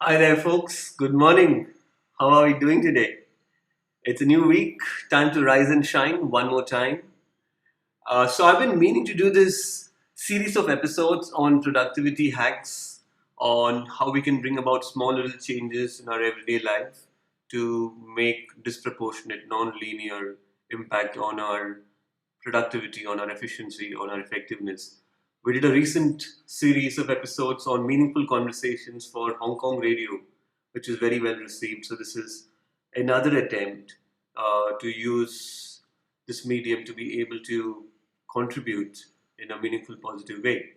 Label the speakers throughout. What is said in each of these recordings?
Speaker 1: Hi there, folks. Good morning. How are we doing today? It's a new week. Time to rise and shine one more time. So, I've been meaning to do this series of episodes on productivity hacks, on how we can bring about small little changes in our everyday life to make disproportionate, non linear impact on our productivity, on our efficiency, on our effectiveness. We did a recent series of episodes on meaningful conversations for Hong Kong radio, which is very well received. So, this is another attempt to use this medium to be able to contribute in a meaningful, positive way.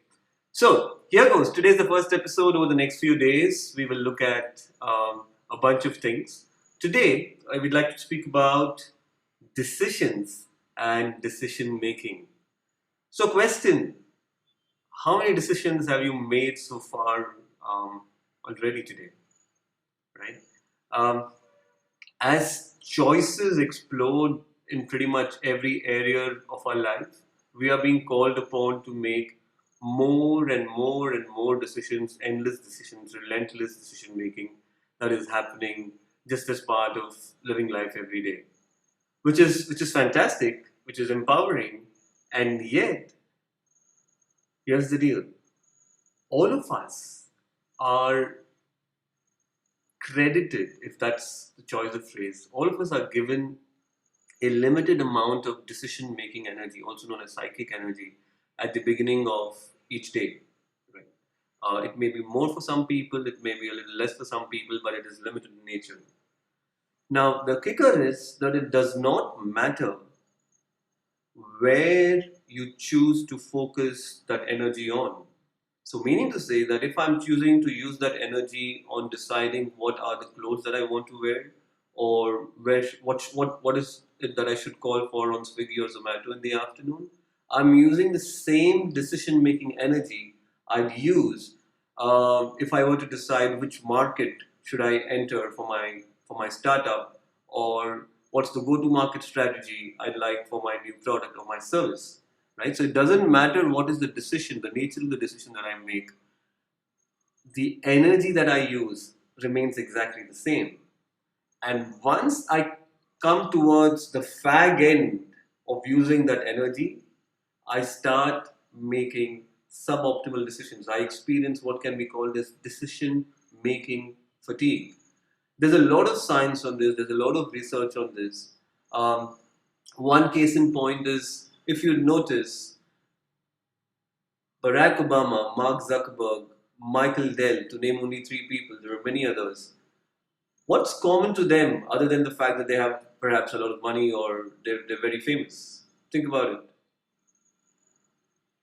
Speaker 1: So, here goes. Today's the first episode. Over the next few days, we will look at a bunch of things. Today, I would like to speak about decisions and decision making. So, question: how many decisions have you made so far already today? Right? Um, as choices explode in pretty much every area of our life, we are being called upon to make more and more and more decisions, endless decisions, relentless decision making that is happening just as part of living life every day, which is fantastic, which is empowering, and yet here's the deal: all of us are credited, if that's the choice of phrase, all of us are given a limited amount of decision making energy, also known as psychic energy, at the beginning of each day. Right? It may be more for some people, it may be a little less for some people, but it is limited in nature. Now, the kicker is that it does not matter where you choose to focus that energy on. So, meaning to say that if I'm choosing to use that energy on deciding what are the clothes that I want to wear, or what is it that I should call for on Swiggy or Zomato in the afternoon, I'm using the same decision making energy I'd use if I were to decide which market should I enter for my startup, or what's the go to market strategy I'd like for my new product or my service. Right? So it doesn't matter what is the decision, the nature of the decision that I make, the energy that I use remains exactly the same. And once I come towards the fag end of using that energy, I start making suboptimal decisions. I experience what can be called as decision making fatigue. There's a lot of science on this, there's a lot of research on this. One case in point is, if you notice, Barack Obama, Mark Zuckerberg, Michael Dell, to name only three people, there are many others. What's common to them other than the fact that they have perhaps a lot of money or they're very famous? Think about it.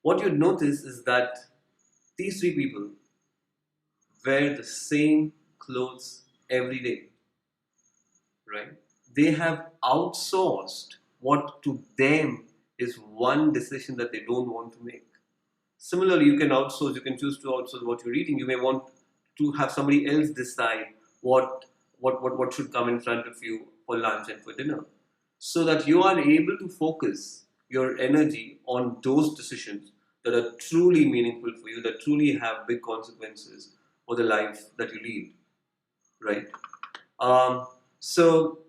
Speaker 1: What you'd notice is that these three people wear the same clothes every day, right? They have outsourced what to them is one decision that they don't want to make. Similarly, you can outsource, you can choose to outsource what you're eating. You may want to have somebody else decide what should come in front of you for lunch and for dinner. So that you are able to focus your energy on those decisions that are truly meaningful for you, that truly have big consequences for the life that you lead. Right? So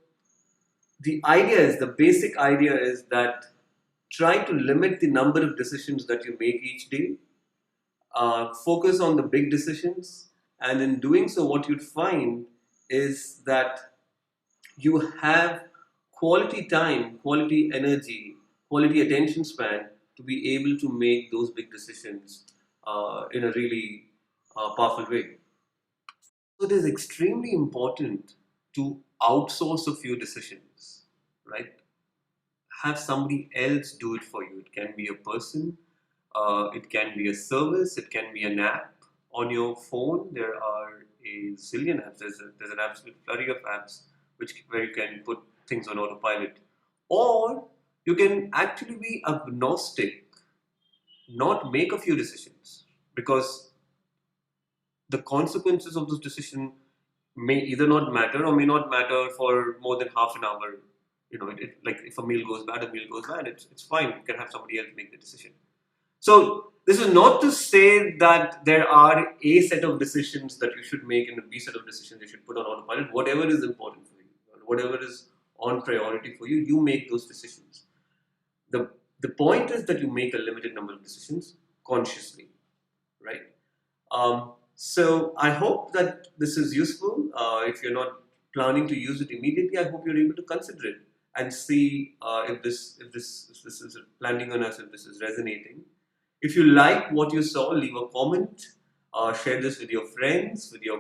Speaker 1: the basic idea is that try to limit the number of decisions that you make each day, focus on the big decisions, and in doing so, what you'd find is that you have quality time, quality energy, quality attention span to be able to make those big decisions in a really powerful way. So it is extremely important to outsource a few decisions, right? Have somebody else do it for you. It can be a person, it can be a service, it can be an app on your phone. There are a zillion apps. There's an absolute flurry of apps where you can put things on autopilot, or you can actually be agnostic, not make a few decisions, because the consequences of this decision may either not matter or may not matter for more than half an hour. Like if a meal goes bad, a meal goes bad. It's fine. You can have somebody else make the decision. So this is not to say that there are a set of decisions that you should make and a B set of decisions you should put on autopilot. Whatever is important for you, whatever is on priority for you, you make those decisions. The the point is that you make a limited number of decisions consciously, right? So I hope that this is useful. If you're not planning to use it immediately, I hope you're able to consider it and see if this is landing on us, if this is resonating. If you like what you saw, leave a comment, share this with your friends, with your